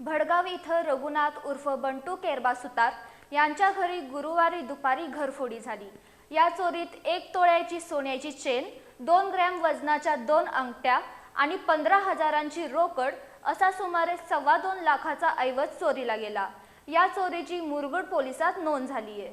भडगाव इथं रघुनाथ उर्फ बंटू केरबा सुतार यांच्या घरी गुरुवारी दुपारी घरफोडी झाली। या चोरीत 1 तोळ्याची सोन्याची चेन, 2 ग्रॅम वजनाच्या 2 अंगठ्या आणि 15,000ची रोकड असा सुमारे 2.25 लाखाचा ऐवज चोरीला गेला। या चोरीची मुरगुड पोलिसात नोंद झाली आहे।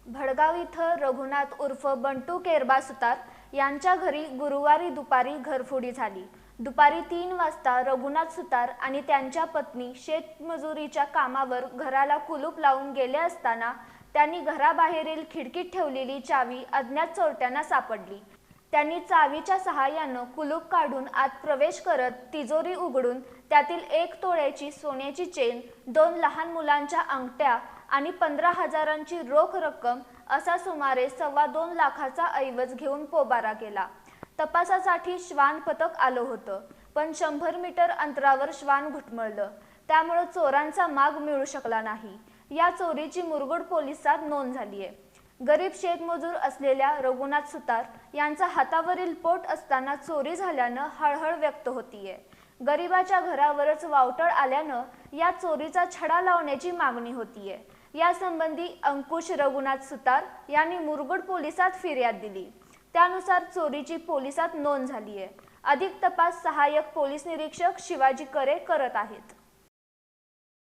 भडगाव इथं रघुनाथ उर्फ बंटू केरबा सुतार यांच्या घरी गुरुवारी दुपारी घरफोडी झाली। दुपारी 3 वाजता रघुनाथ सुतार आणि त्यांच्या पत्नी शेतमजुरीच्या कामावर घराला कुलूप लावून गेले असताना त्यांनी घराबाहेरील खिडकीत ठेवलेली चावी अज्ञात चोरट्यांना सापडली। त्यांनी चावीच्या सहाय्याने कुलूप काढून आत प्रवेश करत तिजोरी उघडून त्यातील 1 तोळ्याची सोन्याची चेन, 2 लहान मुलांच्या अंगठ्या आणि 15,000ची रोख रक्कम असा सुमारे 2.25 लाखाचा ऐवज घेऊन पोबारा केला। तपासासाठी श्वान पथक आलं होतं, पण 100 मीटर अंतरावर श्वान घुटमळलं, त्यामुळे चोरांचा माग मिळू शकला नाही। या चोरीची मुरगुड पोलिसात नोंद झाली आहे। गरीब शेतमजूर असलेल्या रघुनाथ सुतार यांचा हातावरील पोट असताना चोरी झाल्यानं हळहळ व्यक्त होतीये। गरिबाच्या घरावरच वावटळ आल्यानं या चोरीचा छडा लावण्याची मागणी होतीये। यासंबंधी अंकुश रघुनाथ सुतार यांनी मुरगुड पोलिसात फिर्याद दिली, त्यानुसार चोरीची पोलिसात नोंद झाली आहे। अधिक तपास सहाय्यक पोलीस निरीक्षक शिवाजी करे करत आहेत।